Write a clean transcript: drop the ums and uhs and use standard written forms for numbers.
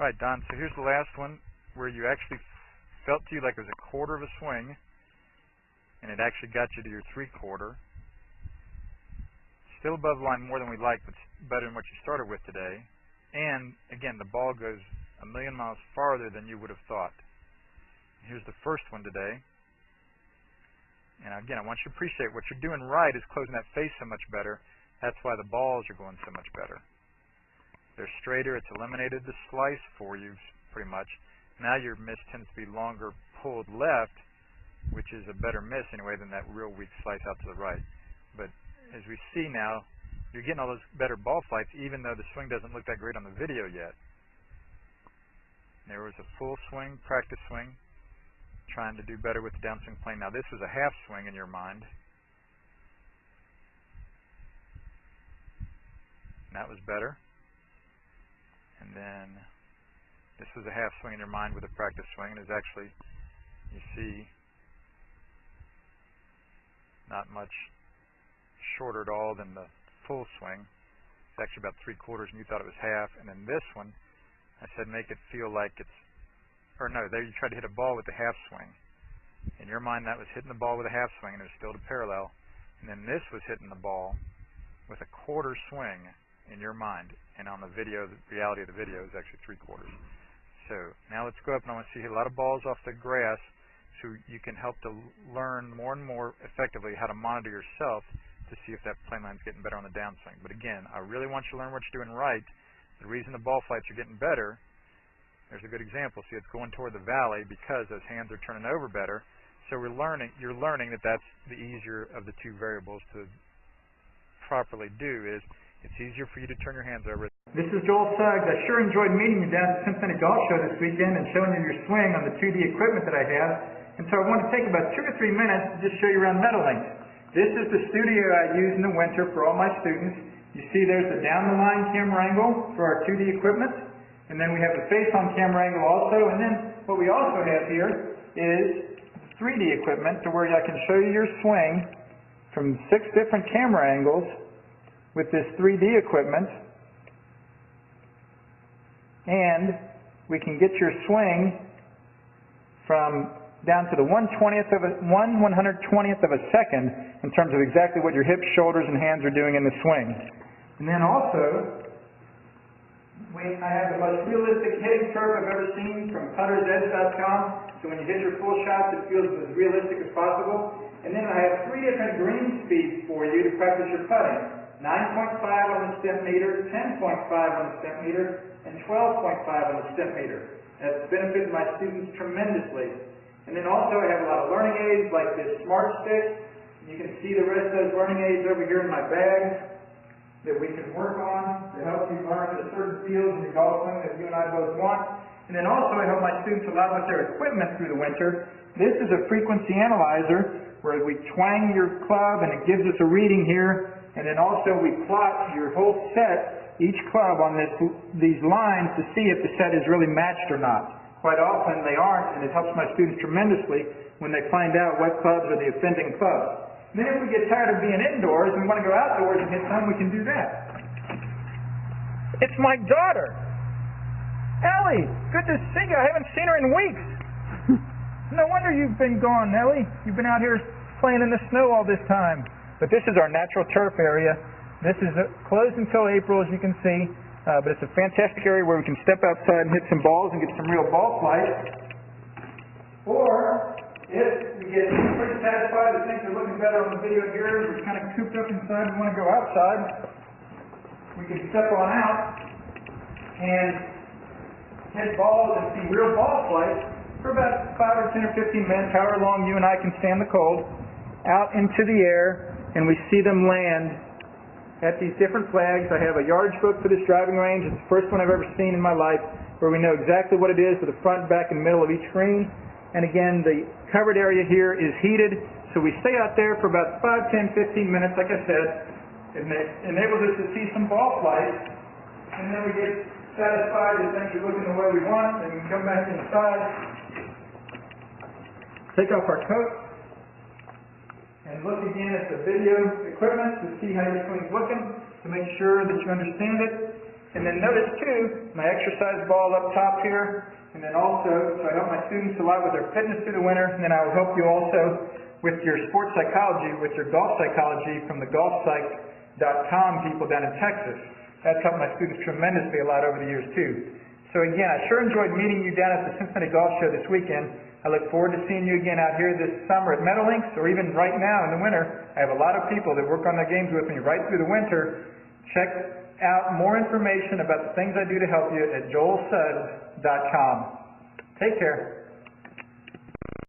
All right, Don, so here's the last one where you actually felt to you like it was a quarter of a swing, and it actually got you to your 3/4. Still above the line more than we'd like, but better than what you started with today. And, again, the ball goes a million miles farther than you would have thought. Here's the first one today. And, again, I want you to appreciate what you're doing right is closing that face so much better. That's why the balls are going so much better. They're straighter. It's eliminated the slice for you pretty much. Now your miss tends to be longer pulled left, which is a better miss anyway than that real weak slice out to the right. But as we see now, you're getting all those better ball flights even though the swing doesn't look that great on the video yet. There was a full swing, practice swing, trying to do better with the downswing plane. Now this was a half swing in your mind. And that was better. And then this was a half swing in your mind with a practice swing. And it's actually, you see, not much shorter at all than the full swing. It's actually about 3/4 and you thought it was half. And then this one, I said make it feel like it's, or no, there you tried to hit a ball with a half swing. In your mind that was hitting the ball with a half swing and it was still to parallel. And then this was hitting the ball with a quarter swing in your mind. And on the video, the reality of the video is actually 3/4. So now let's go up and I want to see you hit a lot of balls off the grass so you can help to learn more and more effectively how to monitor yourself to see if that plane line's getting better on the downswing. But again, I really want you to learn what you're doing right. The reason the ball flights are getting better, there's a good example. See, it's going toward the valley because those hands are turning over better. So you're learning that that's the easier of the two variables to properly do is it's easier for you to turn your hands over. This is Joel Suggs. I sure enjoyed meeting you down at the Cincinnati Golf Show this weekend and showing you your swing on the 2D equipment that I have. And so I want to take about 2 or 3 minutes to just show you around Meadowlinks. This is the studio I use in the winter for all my students. You see there's the down-the-line camera angle for our 2D equipment. And then we have the face-on camera angle also. And then what we also have here is 3D equipment to where I can show you your swing from 6 different camera angles with this 3D equipment. And we can get your swing from down to the 1/120th of a second in terms of exactly what your hips, shoulders, and hands are doing in the swing. And then also, I have the most realistic hitting curve I've ever seen from puttersedge.com. So when you hit your full shots, it feels as realistic as possible. And then I have 3 different green speeds for you to practice your putting. 9.5 on the step meter, 10.5 on the step meter, and 12.5 on the step meter. That's benefited my students tremendously. And then also I have a lot of learning aids like this Smart Stick. You can see the rest of those learning aids over here in my bag that we can work on to help you learn the certain fields in your golf swing that you and I both want. And then also I help my students a lot with their equipment through the winter. This is a frequency analyzer where we twang your club and it gives us a reading here. And then also we plot your whole set, each club on these lines to see if the set is really matched or not. Quite often they aren't, and it helps my students tremendously when they find out what clubs are the offending clubs. Then if we get tired of being indoors and want to go outdoors and hit some, we can do that. It's my daughter, Ellie. Good to see you. I haven't seen her in weeks. No wonder you've been gone, Ellie. You've been out here playing in the snow all this time. But this is our natural turf area. This is closed until April, as you can see. But it's a fantastic area where we can step outside and hit some balls and get some real ball flight. Or, if we get pretty satisfied that things are looking better on the video here, we're kind of cooped up inside and want to go outside, we can step on out and hit balls and see real ball flight for about 5 or 10 or 15 minutes, however long you and I can stand the cold, out into the air, and we see them land at these different flags. I have a yardage book for this driving range. It's the first one I've ever seen in my life where we know exactly what it is with the front, back, and middle of each green. And again, the covered area here is heated, so we stay out there for about 5, 10, 15 minutes, like I said. It enables us to see some ball flight, and then we get satisfied that things are looking the way we want, and we can come back inside, take off our coat, and look again at the video equipment to see how your swing's looking, to make sure that you understand it. And then notice too, my exercise ball up top here, and then also, so I help my students a lot with their fitness through the winter, and then I will help you also with your sports psychology, with your golf psychology from the golfpsych.com people down in Texas. That's helped my students tremendously a lot over the years too. So again, I sure enjoyed meeting you down at the Cincinnati Golf Show this weekend. I look forward to seeing you again out here this summer at Meadowlinks, or even right now in the winter. I have a lot of people that work on their games with me right through the winter. Check out more information about the things I do to help you at joelsuggs.com. Take care.